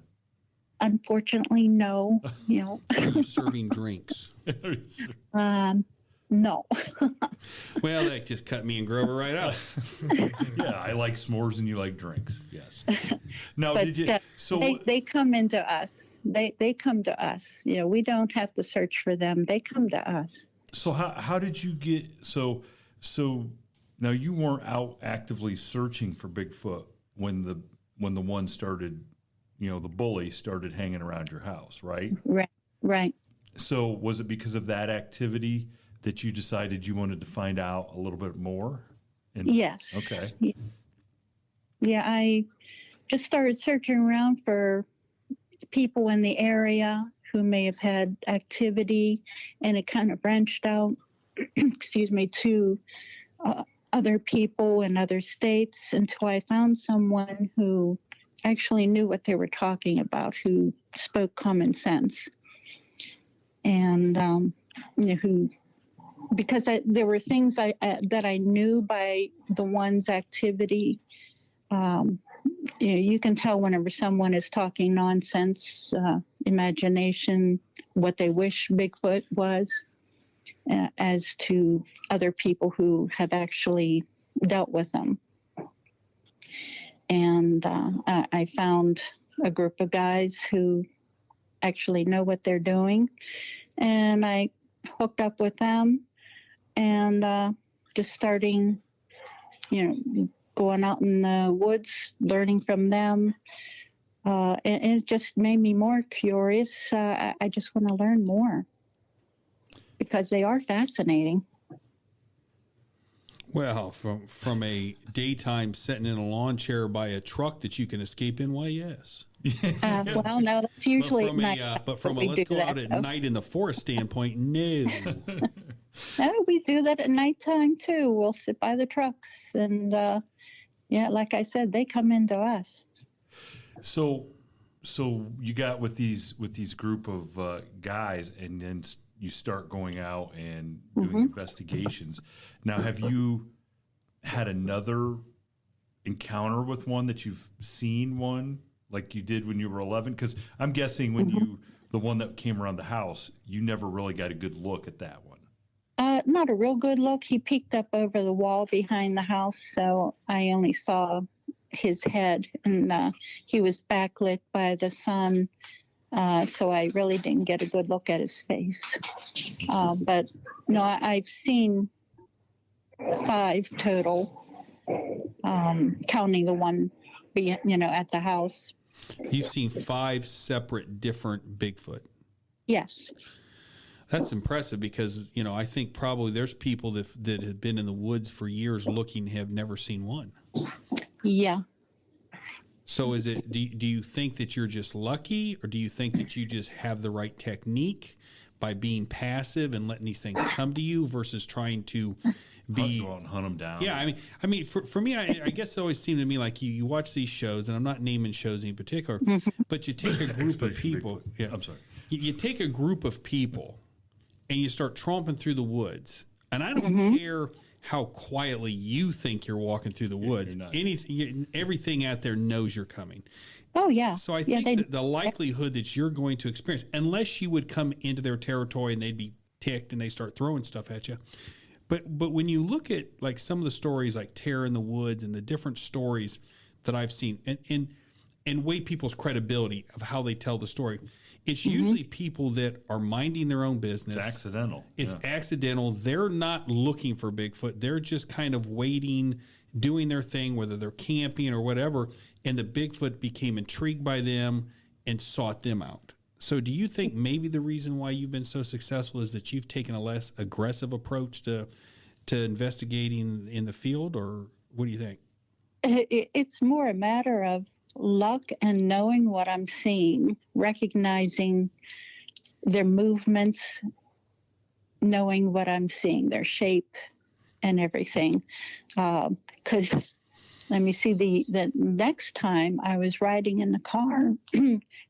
Speaker 6: Unfortunately, no.
Speaker 5: Are you serving drinks?
Speaker 6: No.
Speaker 5: Well, that just cut me and Grover right out.
Speaker 4: Yeah, I like s'mores and you like drinks. Yes. Now,
Speaker 6: but,
Speaker 4: did you? So
Speaker 6: they come into us. They come to us. We don't have to search for them. They come to us.
Speaker 4: So how did you get so now you weren't out actively searching for Bigfoot when the one started, the bully started hanging around your house, right?
Speaker 6: Right.
Speaker 4: So was it because of that activity that you decided you wanted to find out a little bit more?
Speaker 6: Yes.
Speaker 4: Okay.
Speaker 6: Yeah, I just started searching around for people in the area who may have had activity, and it kind of branched out, to other people in other states until I found someone who actually knew what they were talking about, who spoke common sense, and because there were things that I knew by the one's activity. You can tell whenever someone is talking nonsense, imagination, what they wish Bigfoot was, as to other people who have actually dealt with them. And I found a group of guys who actually know what they're doing, and I hooked up with them and just starting, going out in the woods, learning from them. And it just made me more curious. I just want to learn more because they are fascinating.
Speaker 5: Well, from a daytime sitting in a lawn chair by a truck that you can escape in, why, yes.
Speaker 6: Well, no, that's usually night.
Speaker 5: But from a let's go out at night in the forest standpoint, no.
Speaker 6: No, we do that at nighttime too. We'll sit by the trucks, and like I said, they come into us.
Speaker 4: So you got with these group of guys, and then you start going out and doing investigations. Now, have you had another encounter with one that you've seen one like you did when you were 11? Because I'm guessing when the one that came around the house, you never really got a good look at that one.
Speaker 6: Not a real good look. He peeked up over the wall behind the house, so I only saw his head, and he was backlit by the sun, so I really didn't get a good look at his face. But no, I've seen 5 total, counting the one, at the house.
Speaker 5: You've seen 5 separate different Bigfoot.
Speaker 6: Yes.
Speaker 5: That's impressive because, I think probably there's people that have been in the woods for years looking, have never seen one.
Speaker 6: Yeah.
Speaker 5: So is it, do you think that you're just lucky, or do you think that you just have the right technique by being passive and letting these things come to you versus trying to be
Speaker 4: go out and hunt them down?
Speaker 5: Yeah. I mean, for me, I guess it always seemed to me like you watch these shows, and I'm not naming shows in particular, but you take a group of people. Yeah.
Speaker 4: I'm sorry.
Speaker 5: You take a group of people and you start tromping through the woods, and I don't care how quietly you think you're walking through the woods. Everything out there knows you're coming.
Speaker 6: Oh, yeah.
Speaker 5: So I think that the likelihood that you're going to experience, unless you would come into their territory and they'd be ticked and they start throwing stuff at you. But when you look at like some of the stories like Terror in the Woods and the different stories that I've seen and weigh people's credibility of how they tell the story, it's usually people that are minding their own business.
Speaker 4: It's accidental.
Speaker 5: It's accidental. They're not looking for Bigfoot. They're just kind of waiting, doing their thing, whether they're camping or whatever, and the Bigfoot became intrigued by them and sought them out. So do you think maybe the reason why you've been so successful is that you've taken a less aggressive approach to investigating in the field, or what do you think?
Speaker 6: It's more a matter of luck and knowing what I'm seeing, recognizing their movements, knowing what I'm seeing, their shape and everything. Because let me see, the next time I was riding in the car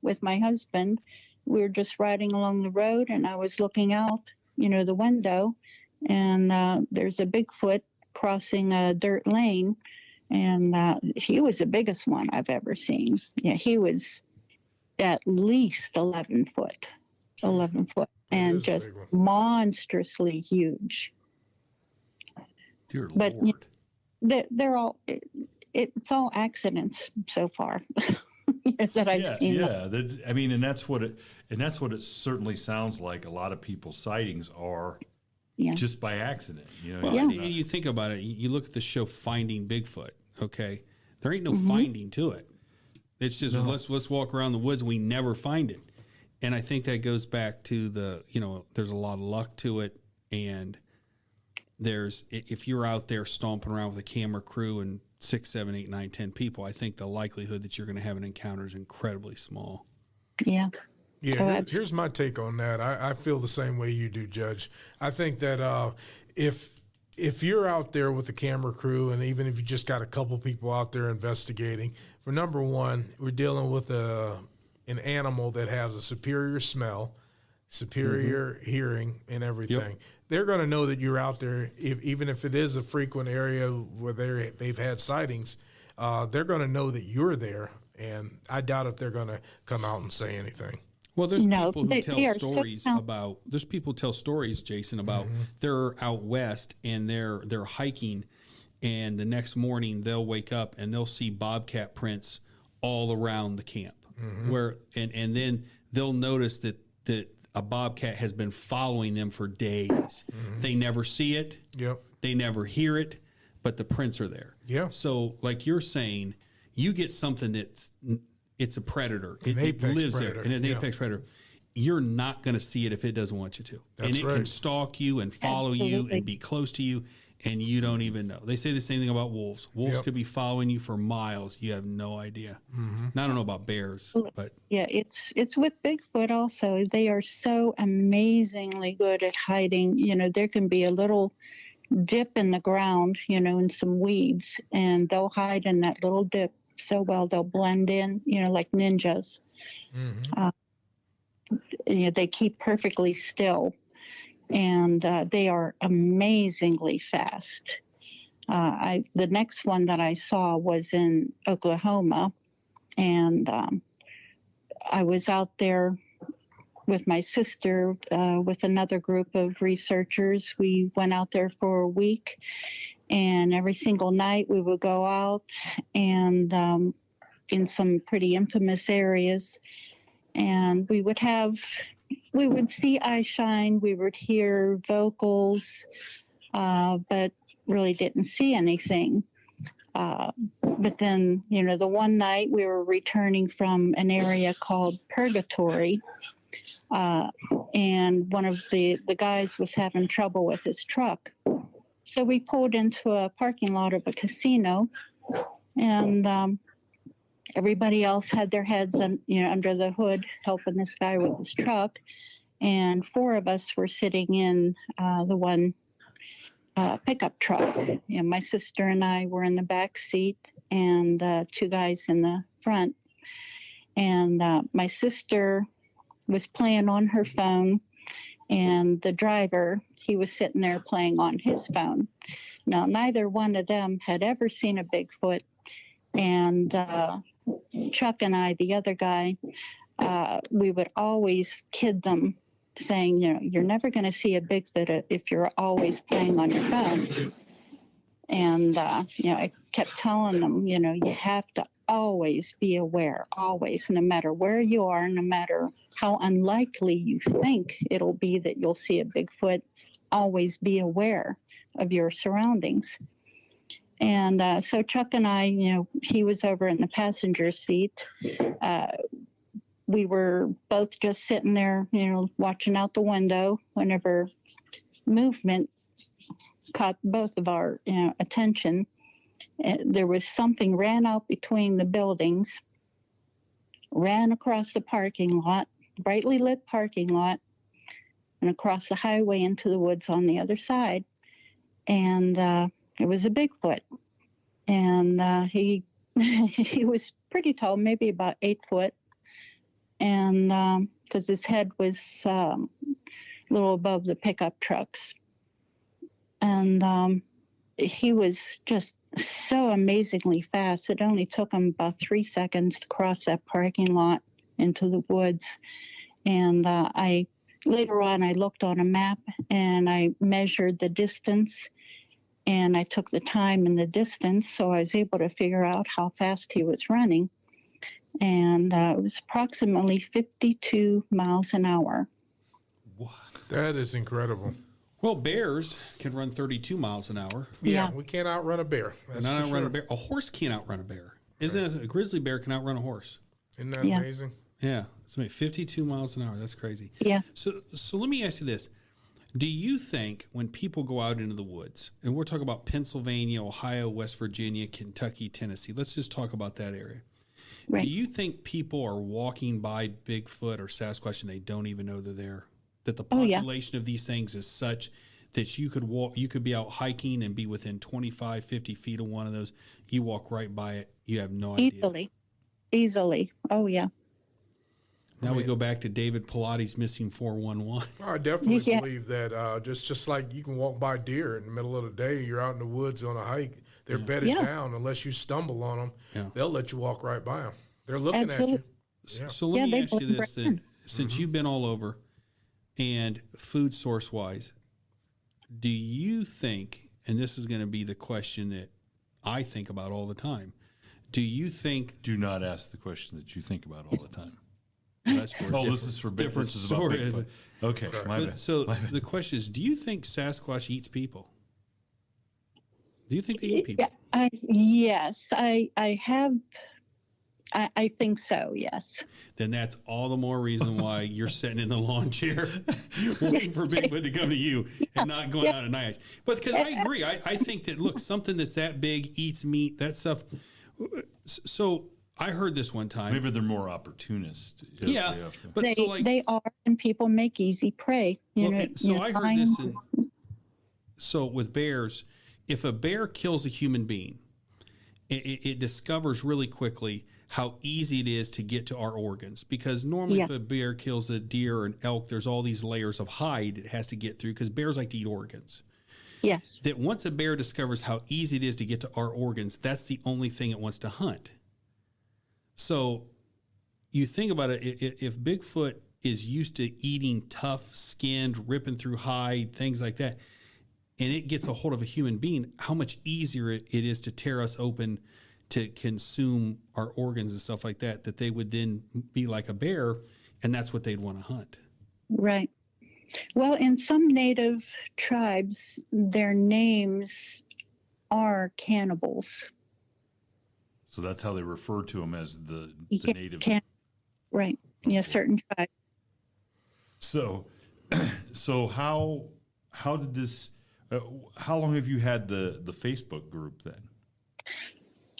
Speaker 6: with my husband, we were just riding along the road, and I was looking out, the window, and there's a Bigfoot crossing a dirt lane. And he was the biggest one I've ever seen. Yeah, he was at least 11 foot, and just monstrously huge.
Speaker 4: Dear
Speaker 6: but
Speaker 4: Lord.
Speaker 6: They're all, it's all accidents so far that I've seen.
Speaker 4: Yeah, that's what it certainly sounds like. A lot of people's sightings are just by accident.
Speaker 5: You think about it. You look at the show Finding Bigfoot. Okay, there ain't no finding to it. It's just let's walk around the woods and we never find it. And I think that goes back to there's a lot of luck to it. And if you're out there stomping around with a camera crew and 6, 7, 8, 9, 10 people, I think the likelihood that you're going to have an encounter is incredibly small.
Speaker 6: Yeah.
Speaker 1: Yeah, here's my take on that. I feel the same way you do, Judge. I think that if you're out there with the camera crew, and even if you just got a couple people out there investigating, for number one, we're dealing with an animal that has a superior smell, superior hearing, and everything. Yep. They're going to know that you're out there, even if it is a frequent area where they've had sightings. They're going to know that you're there, and I doubt if they're going to come out and say anything.
Speaker 5: Well, there's people who tell stories about. There's people who tell stories, Jason, about they're out west and they're hiking, and the next morning they'll wake up and they'll see bobcat prints all around the camp. And then they'll notice that a bobcat has been following them for days. They never see it.
Speaker 1: Yep.
Speaker 5: They never hear it, but the prints are there.
Speaker 1: Yeah.
Speaker 5: So, like you're saying, you get something it's a predator. It lives predator. There, an apex predator. You're not going to see it if it doesn't want you to.
Speaker 1: That's
Speaker 5: and it can stalk you and follow you and be close to you, and you don't even know. They say the same thing about wolves. Wolves could be following you for miles. You have no idea. Now, I don't know about bears, but
Speaker 6: yeah, it's with Bigfoot also. They are so amazingly good at hiding. There can be a little dip in the ground, in some weeds, and they'll hide in that little dip so well. They'll blend in, like ninjas. They keep perfectly still, and they are amazingly fast. The next one that I saw was in Oklahoma, and I was out there with my sister, with another group of researchers. We went out there for a week, and every single night we would go out and in some pretty infamous areas, and we would see eye shine, we would hear vocals, but really didn't see anything. but then, the one night we were returning from an area called Purgatory, and one of the guys was having trouble with his truck. So we pulled into a parking lot of a casino, and everybody else had their heads under the hood helping this guy with his truck. And 4 of us were sitting in the one pickup truck. My sister and I were in the back seat, and 2 guys in the front. And my sister was playing on her phone, and the driver, he was sitting there playing on his phone. Now, neither one of them had ever seen a Bigfoot, and Chuck and I, the other guy, we would always kid them, saying, you're never going to see a Bigfoot if you're always playing on your phone. And, I kept telling them, you have to always be aware, always, no matter where you are, no matter how unlikely you think it'll be that you'll see a Bigfoot, always be aware of your surroundings. And so Chuck and I, he was over in the passenger seat. We were both just sitting there, watching out the window whenever movement caught both of our attention. There was something ran out between the buildings, ran across the parking lot, brightly lit parking lot, and across the highway into the woods on the other side. And it was a Bigfoot. And he was pretty tall, maybe about 8 foot. And because his head was a little above the pickup trucks. And he was just so amazingly fast. It only took him about 3 seconds to cross that parking lot into the woods. And later on, I looked on a map and I measured the distance, and I took the time and the distance, so I was able to figure out how fast he was running. And it was approximately 52 miles an hour.
Speaker 1: What? That is incredible.
Speaker 5: Well, bears can run 32 miles an hour.
Speaker 1: Yeah. We can't outrun a bear.
Speaker 5: That's not outrun a bear. A horse can't outrun a bear. Isn't it? A grizzly bear can outrun a horse.
Speaker 1: Isn't that amazing?
Speaker 5: Yeah. So 52 miles an hour. That's crazy.
Speaker 6: Yeah.
Speaker 5: So let me ask you this. Do you think when people go out into the woods, and we're talking about Pennsylvania, Ohio, West Virginia, Kentucky, Tennessee, let's just talk about that area.
Speaker 6: Right.
Speaker 5: Do you think people are walking by Bigfoot or Sasquatch and they don't even know they're there? That the population of these things is such that you could be out hiking and be within 25, 50 feet of one of those. You walk right by it. You have no idea.
Speaker 6: Easily. Oh, yeah.
Speaker 5: Now we go back to David Pilati's missing 411.
Speaker 1: I definitely believe that just like you can walk by deer in the middle of the day, you're out in the woods on a hike, they're bedded down. Unless you stumble on them, they'll let you walk right by them. They're looking at you.
Speaker 5: Yeah. So let me ask you this then. Since you've been all over, and food source wise, do you think, and this is going to be the question that I think about all the time, do you think...
Speaker 4: Do not ask the question that you think about all the time.
Speaker 5: That's for
Speaker 4: this is for different story. Okay, my bad.
Speaker 5: So the question is, do you think Sasquatch eats people? Do you think they eat people?
Speaker 6: Yes, I have. I think so, yes.
Speaker 5: Then that's all the more reason why you're sitting in the lawn chair waiting for Bigfoot to come to you and not going out at night. But because I agree, I think that, look, something that's that big eats meat, that stuff. So I heard this one time.
Speaker 4: Maybe they're more opportunist.
Speaker 6: Yeah, but they are, and people make easy prey.
Speaker 5: I heard this. So with bears, if a bear kills a human being, it discovers really quickly how easy it is to get to our organs, because normally if a bear kills a deer or an elk, there's all these layers of hide it has to get through, because bears like to eat organs.
Speaker 6: Yes.
Speaker 5: That once a bear discovers how easy it is to get to our organs, that's the only thing it wants to hunt. So you think about it, if Bigfoot is used to eating tough skinned, ripping through hide, things like that, and it gets a hold of a human being, how much easier it is to tear us open to consume our organs and stuff like that, that they would then be like a bear, and that's what they'd want to hunt.
Speaker 6: Right. Well, in some native tribes, their names are cannibals.
Speaker 4: So that's how they refer to them, as the native.
Speaker 6: Right. Yeah, certain tribe.
Speaker 4: So how did this? How long have you had the Facebook group then?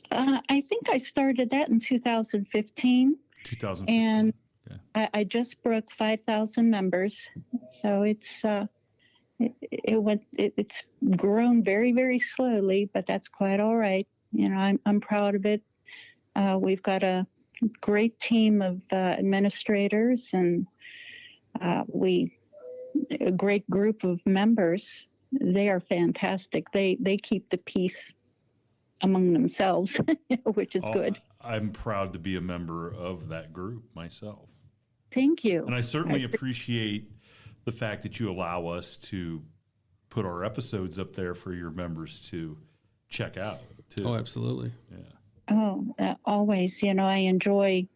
Speaker 6: I think I started that in 2015.
Speaker 4: 2015.
Speaker 6: And
Speaker 4: okay.
Speaker 6: I just broke 5,000 members. So it's it's grown very, very slowly, but that's quite all right. You know, I'm proud of it. We've got a great team of administrators and a great group of members. They are fantastic. They keep the peace among themselves, which is good.
Speaker 4: I'm proud to be a member of that group myself.
Speaker 6: Thank you.
Speaker 4: And I certainly appreciate the fact that you allow us to put our episodes up there for your members to check out too.
Speaker 5: Oh, absolutely.
Speaker 4: Yeah.
Speaker 6: Oh, always. You know, I enjoy,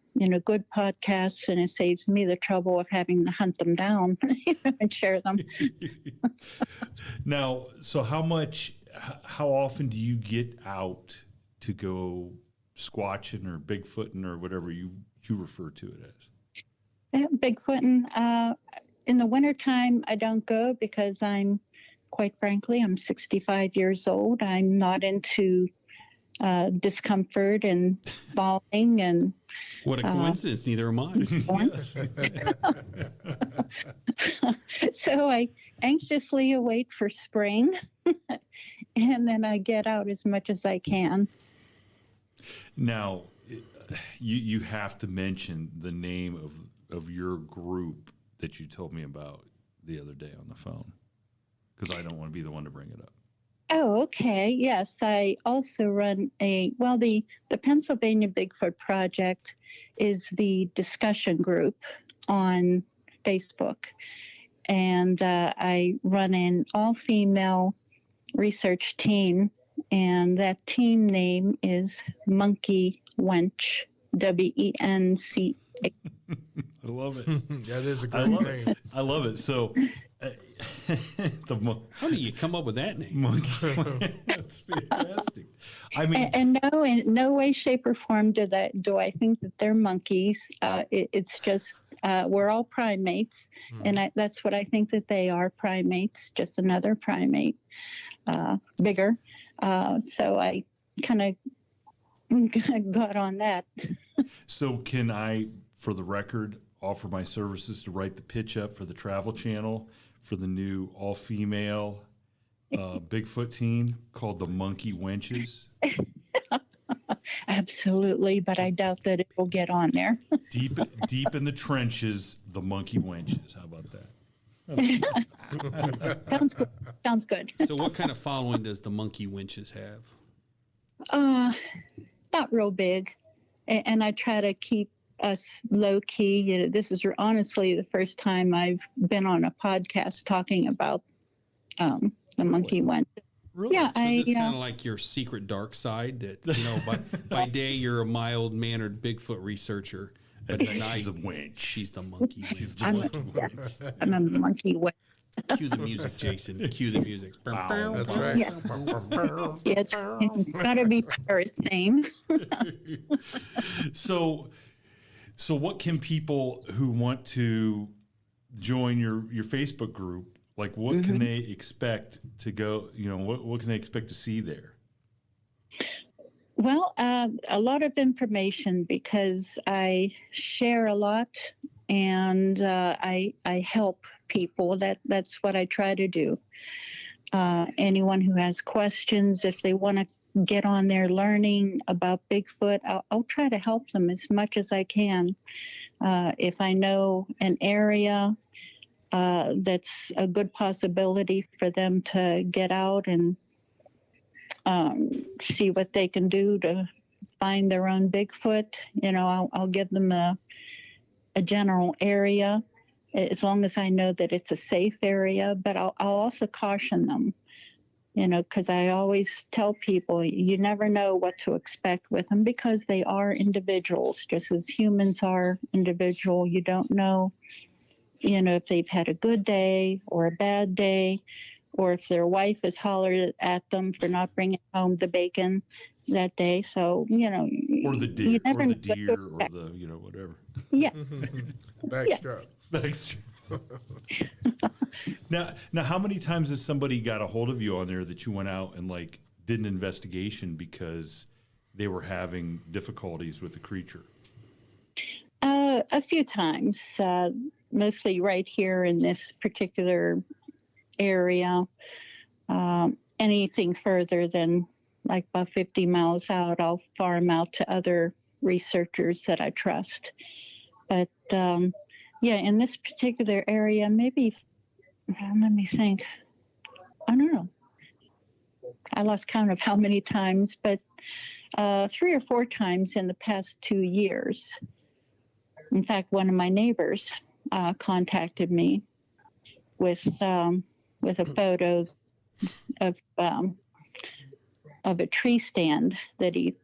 Speaker 6: good podcasts, and it saves me the trouble of having to hunt them down and share them.
Speaker 4: Now, so how often do you get out to go squatching or Bigfooting or whatever you refer to it as?
Speaker 6: Bigfooting. In the wintertime, I don't go because quite frankly, I'm 65 years old. I'm not into discomfort and falling and.
Speaker 5: What a coincidence! Neither am I.
Speaker 6: So I anxiously await for spring, and then I get out as much as I can.
Speaker 4: Now, you have to mention the name of your group that you told me about the other day on the phone, because I don't want to be the one to bring it up.
Speaker 6: Oh, okay. Yes, I also run the Pennsylvania Bigfoot Project is the discussion group on Facebook. And I run an all-female research team, and that team name is Monkey Wench, WENC.
Speaker 4: I love it.
Speaker 1: That is a great name.
Speaker 4: I love it. So,
Speaker 5: how do you come up with that name?
Speaker 4: Monkey. That's fantastic. I mean,
Speaker 6: and no, in no way, shape, or form do I think that they're monkeys. It's just we're all primates, and that's what I think that they are, primates, just another primate, bigger. So I kind of got on that.
Speaker 4: So can I, for the record, offer my services to write the pitch up for the Travel Channel for the new all-female Bigfoot team called the Monkey Wenches?
Speaker 6: Absolutely, but I doubt that it will get on there.
Speaker 4: Deep in the trenches, the Monkey Wenches. How about that?
Speaker 6: Sounds good.
Speaker 5: So what kind of following does the Monkey Wenches have?
Speaker 6: Not real big. And I try to keep us low key. This is honestly the first time I've been on a podcast talking about the Monkey Wench.
Speaker 5: Really? Yeah, so this is kind of like your secret dark side that, by day you're a mild-mannered Bigfoot researcher, but at night
Speaker 4: she's a wench.
Speaker 5: She's the Monkey Wench.
Speaker 6: I'm a Monkey Wench.
Speaker 5: Cue the music, Jason. Cue the music.
Speaker 1: That's right.
Speaker 6: Yes. It's got to be pirate theme.
Speaker 4: So what can people who want to join your Facebook group, like what can they expect to go, what can they expect to see there?
Speaker 6: Well, a lot of information, because I share a lot and I help people. That's what I try to do. Anyone who has questions, if they want to get on there learning about Bigfoot, I'll try to help them as much as I can. If I know an area that's a good possibility for them to get out and see what they can do to find their own Bigfoot, I'll give them a general area, as long as I know that it's a safe area. But I'll also caution them, because I always tell people you never know what to expect with them, because they are individuals, just as humans are individual. You don't know, if they've had a good day or a bad day, or if their wife has hollered at them for not bringing home the bacon that day. So,
Speaker 4: or the deer, or the whatever.
Speaker 6: Yes.
Speaker 1: Backstrap.
Speaker 4: Backstrap. Now, how many times has somebody got a hold of you on there that you went out and like did an investigation because they were having difficulties with the creature?
Speaker 6: A few times, mostly right here in this particular area. Anything further than like about 50 miles out, I'll farm out to other researchers that I trust. But in this particular area, maybe, let me think, I don't know. I lost count of how many times, but 3 or 4 times in the past 2 years. In fact, one of my neighbors contacted me with a photo of a tree stand that he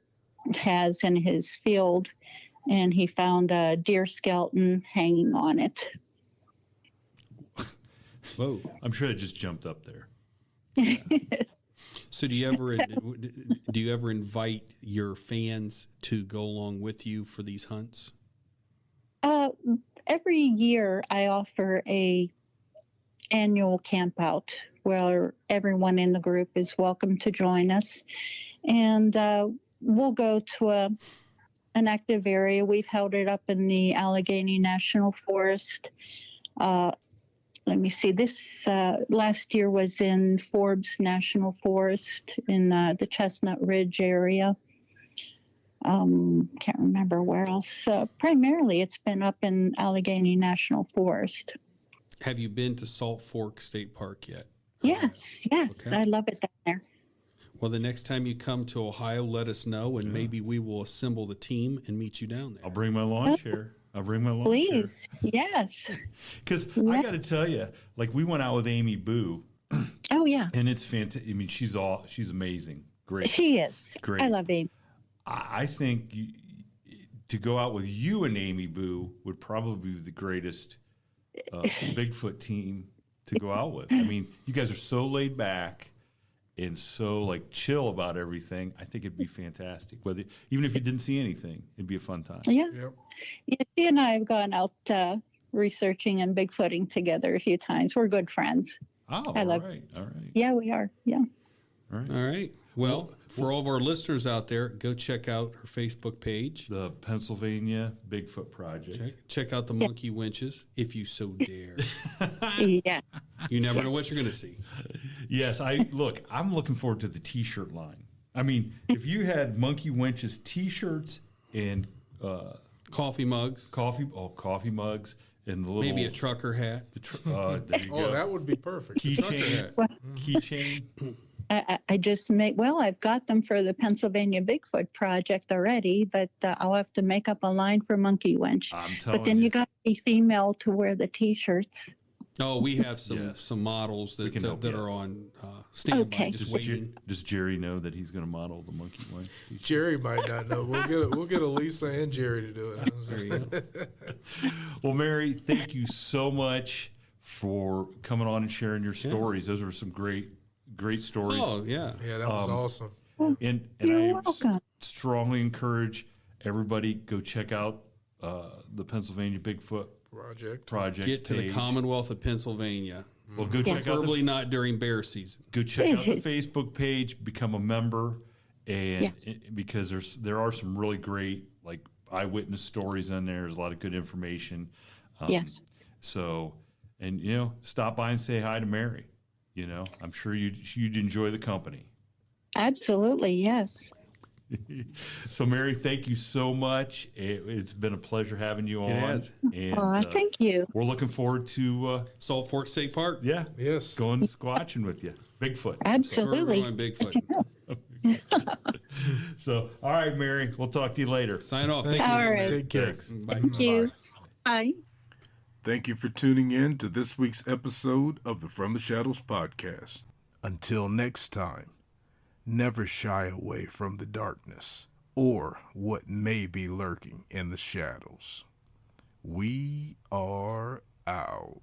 Speaker 6: has in his field, and he found a deer skeleton hanging on it.
Speaker 4: Whoa! I'm sure it just jumped up there.
Speaker 5: So do you ever invite your fans to go along with you for these hunts?
Speaker 6: Every year I offer a annual camp out where everyone in the group is welcome to join us, and we'll go to an active area. We've held it up in the Allegheny National Forest. Let me see, this last year was in Forbes National Forest in the Chestnut Ridge area. Can't remember where else. Primarily it's been up in Allegheny National Forest.
Speaker 5: Have you been to Salt Fork State Park yet?
Speaker 6: Yes.
Speaker 5: Okay.
Speaker 6: I love it down there.
Speaker 5: Well, the next time you come to Ohio, let us know, and maybe we will assemble the team and meet you down there.
Speaker 4: I'll bring my lawn chair.
Speaker 6: Please, yes.
Speaker 4: Because I got to tell you, like we went out with Amy Boo.
Speaker 6: Oh yeah.
Speaker 4: And it's fantastic. I mean, she's amazing. Great.
Speaker 6: She is.
Speaker 4: Great.
Speaker 6: I love Amy.
Speaker 4: I think to go out with you and Amy Boo would probably be the greatest Bigfoot team to go out with. I mean, you guys are so laid back and so like chill about everything. I think it'd be fantastic. Even if you didn't see anything, it'd be a fun time.
Speaker 6: Yeah. Yep. Yeah, she and I have gone out researching and Bigfooting together a few times. We're good friends.
Speaker 4: Oh, all right.
Speaker 6: Yeah, we are. Yeah.
Speaker 5: All right. Well, for all of our listeners out there, go check out her Facebook page.
Speaker 4: The Pennsylvania Bigfoot Project.
Speaker 5: Check out the monkey winches, if you so dare.
Speaker 6: Yeah.
Speaker 5: You never know what you're going to see.
Speaker 4: Yes, I'm looking forward to the T-shirt line. I mean, if you had monkey winches T-shirts and
Speaker 5: coffee mugs.
Speaker 4: Coffee mugs. And the little,
Speaker 5: maybe a trucker hat.
Speaker 4: There you go.
Speaker 1: That would be perfect.
Speaker 4: Keychain.
Speaker 6: I just I've got them for the Pennsylvania Bigfoot Project already, but I'll have to make up a line for Monkey Winch.
Speaker 4: I'm telling
Speaker 6: But then you got to be female to wear the T-shirts.
Speaker 5: Oh, we have some models that are on standby, just waiting.
Speaker 4: Does Jerry know that he's going to model the Monkey Winch?
Speaker 1: Jerry might not know. We'll get Elisa and Jerry to do it.
Speaker 5: There you go.
Speaker 4: Well, Mary, thank you so much for coming on and sharing your stories. Those were some great stories.
Speaker 5: Oh, yeah.
Speaker 1: Yeah, that was awesome.
Speaker 4: And
Speaker 6: You're
Speaker 4: I
Speaker 6: welcome.
Speaker 4: strongly encourage everybody go check out the Pennsylvania Bigfoot Project.
Speaker 5: Get to
Speaker 4: page.
Speaker 5: the Commonwealth of Pennsylvania.
Speaker 4: Well, go check out
Speaker 5: preferably not during bear season.
Speaker 4: Go check out the Facebook page, become a member, and because there are some really great like eyewitness stories in there. There's a lot of good information.
Speaker 6: Yes.
Speaker 4: So, and stop by and say hi to Mary. I'm sure you'd enjoy the company.
Speaker 6: Absolutely, yes.
Speaker 4: So, Mary, thank you so much. It's been a pleasure having you on.
Speaker 5: Yes.
Speaker 4: And,
Speaker 6: thank you.
Speaker 4: We're looking forward to
Speaker 5: Salt Fork State Park.
Speaker 4: Yeah.
Speaker 1: Yes.
Speaker 4: Going squatching with you. Bigfoot.
Speaker 6: Absolutely.
Speaker 5: Bigfoot.
Speaker 4: So, all right, Mary. We'll talk to you later.
Speaker 5: Sign off.
Speaker 6: Thank you. All right.
Speaker 1: Take care.
Speaker 5: Bye.
Speaker 6: Thank you. Bye.
Speaker 1: Thank you for tuning in to this week's episode of the From the Shadows podcast. Until next time, never shy away from the darkness or what may be lurking in the shadows. We are out.